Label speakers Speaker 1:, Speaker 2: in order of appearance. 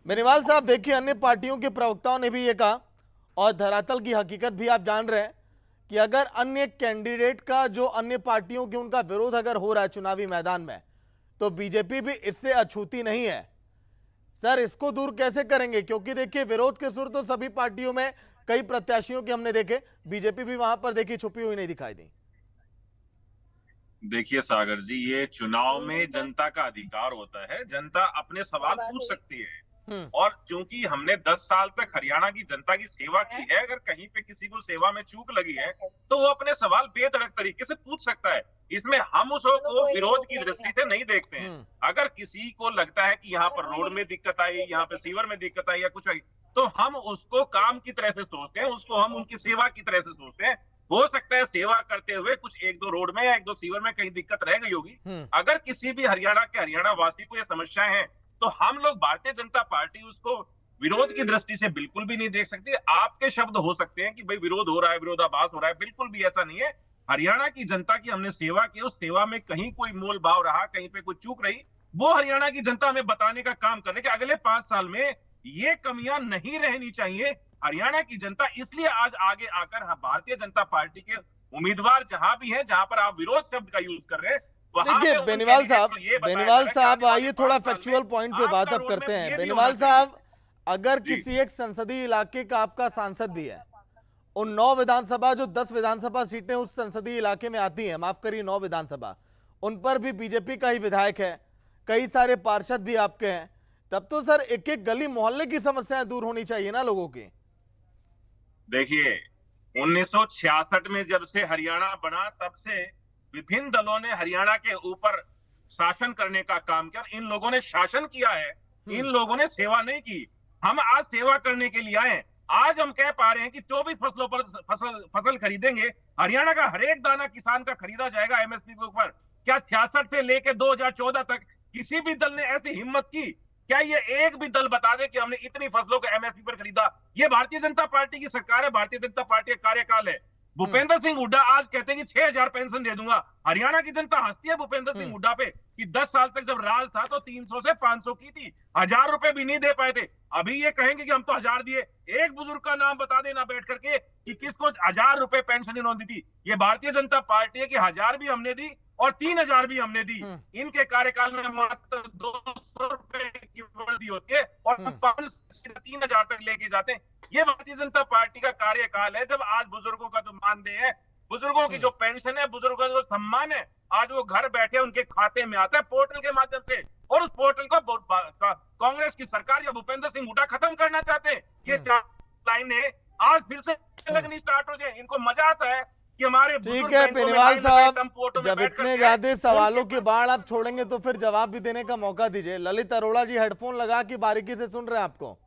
Speaker 1: बेनीवाल साहब, देखिए अन्य पार्टियों के प्रवक्ताओं ने भी ये कहा और धरातल की हकीकत भी आप जान रहे हैं कि अगर अन्य कैंडिडेट का जो अन्य पार्टियों की उनका विरोध अगर हो रहा है चुनावी मैदान में, तो बीजेपी भी इससे अछूती नहीं है। सर, इसको दूर कैसे करेंगे? क्योंकि देखिए विरोध के सुर तो सभी पार्टियों में कई प्रत्याशियों के हमने देखे, बीजेपी भी वहां पर देखिए छुपी हुई नहीं दिखाई दी।
Speaker 2: देखिए सागर जी, ये चुनाव में जनता का अधिकार होता है। जनता अपने सवाल पूछ सकती है।
Speaker 1: हम्म।
Speaker 2: और क्योंकि हमने 10 साल तक हरियाणा की जनता की सेवा की है, अगर कहीं पे किसी को सेवा में चूक लगी है तो वो अपने सवाल बेधड़क तरीके से पूछ सकता है। इसमें हम उसको विरोध की दृष्टि से नहीं देखते हैं।
Speaker 1: हम्म।
Speaker 2: अगर किसी को लगता है कि यहाँ पर रोड में दिक्कत आई, यहाँ पे सीवर में दिक्कत आई या कुछ आई, तो हम उसको काम की तरह से सोचते हैं, उसको हम उनकी सेवा की तरह से सोचते हैं। हो सकता है सेवा करते हुए कुछ एक दो रोड में या एक दो सीवर में कहीं दिक्कत रह गई होगी।
Speaker 1: हम्म।
Speaker 2: अगर किसी भी हरियाणा वासी को ये समस्याएं हैं, तो हम लोग भारतीय जनता पार्टी उसको विरोध की दृष्टि से बिल्कुल भी नहीं देख सकते। आपके शब्द हो सकते हैं कि भाई विरोध हो रहा है, विरोधाभास हो रहा है, बिल्कुल भी ऐसा नहीं है। हरियाणा की जनता की हमने सेवा की, उस सेवा में कहीं कोई मोल भाव रहा, कहीं पे कोई चूक रही, वो हरियाणा की जनता हमें बताने का काम कर रही है कि अगले 5 साल में ये कमियां नहीं रहनी चाहिए। हरियाणा की जनता इसलिए आज आगे आकर भारतीय जनता पार्टी के उम्मीदवार जहां भी हैं, जहां पर आप विरोध शब्द का यूज कर रहे हैं, वहां
Speaker 1: देखिए
Speaker 2: पे उन
Speaker 1: बेनीवाल
Speaker 2: कैंडिडेट
Speaker 1: साहब,
Speaker 2: को ये बताया जा
Speaker 1: बेनीवाल
Speaker 2: रहा है कि
Speaker 1: साहब
Speaker 2: आने वाले
Speaker 1: आइए थोड़ा
Speaker 2: 5 साल में
Speaker 1: फैक्चुअल पॉइंट पे बात
Speaker 2: आपका
Speaker 1: अब
Speaker 2: रोड
Speaker 1: करते
Speaker 2: मैप
Speaker 1: हैं।
Speaker 2: ये भी होना
Speaker 1: बेनीवाल
Speaker 2: चाहिए।
Speaker 1: साहब, अगर
Speaker 2: जी।
Speaker 1: किसी एक संसदीय इलाके का आपका सांसद भी है, उन 9 विधानसभा जो 10 विधानसभा सीटें उस संसदीय इलाके में आती हैं, माफ करिए 9 विधानसभा, उन पर भी बीजेपी का ही विधायक है, कई सारे पार्षद भी आपके हैं, तब तो सर एक एक गली मोहल्ले की समस्याएं दूर होनी चाहिए ना लोगों की।
Speaker 2: देखिए, 1966 में जब से हरियाणा बना, तब से विभिन्न दलों ने हरियाणा के ऊपर शासन करने का काम किया। इन लोगों ने शासन किया है, इन लोगों ने सेवा नहीं की। हम आज सेवा करने के लिए आए हैं। आज हम कह पा रहे हैं कि 24 फसलों पर फसल खरीदेंगे। हरियाणा का हर एक दाना किसान का खरीदा जाएगा एमएसपी के ऊपर। क्या 66 से लेके 2014 तक किसी भी दल ने ऐसी हिम्मत की? क्या ये एक भी दल बता दे कि हमने इतनी फसलों को एमएसपी पर खरीदा? ये भारतीय जनता पार्टी की सरकार है, भारतीय जनता पार्टी का कार्यकाल है। भूपेंद्र सिंह हुड्डा आज कहते हैं कि 6,000 पेंशन दे दूंगा। हरियाणा की जनता हंसती है भूपेंद्र सिंह हुड्डा पे कि 10 साल तक जब राज था तो 300 से 500 की थी, 1,000 रुपए भी नहीं दे पाए थे। अभी ये कहेंगे कि हम तो 1,000 दिए। एक बुजुर्ग का नाम बता देना बैठ करके कि किसको 1,000 रुपए पेंशन इन्होंने दी थी। ये भारतीय जनता पार्टी है कि 1,000 भी हमने दी और 3,000 भी हमने दी। इनके कार्यकाल में मात्र 200 रुपए की वर्दी होती है और 5 से 3,000 तक लेके जाते हैं। ये भारतीय जनता पार्टी का कार्यकाल है, जब आज बुजुर्गों का जो मानदेय है, बुजुर्गों की जो पेंशन है, बुजुर्गों का जो सम्मान है, आज वो घर बैठे उनके खाते में आता है पोर्टल के माध्यम से। और उस पोर्टल को कांग्रेस की सरकार या भूपेंद्र सिंह हुड्डा खत्म करना चाहते हैं। ये 4 लाइनें आज फिर से लगनी स्टार्ट हो जाए। इनको मजा आता है कि हमारे
Speaker 1: ठीक है बेनीवाल साहब, जब इतने ज्यादा सवालों की बाढ़ आप छोड़ेंगे तो फिर जवाब भी देने का मौका दीजिए। ललित अरोड़ा जी हेडफोन लगा के बारीकी से सुन रहे हैं आपको।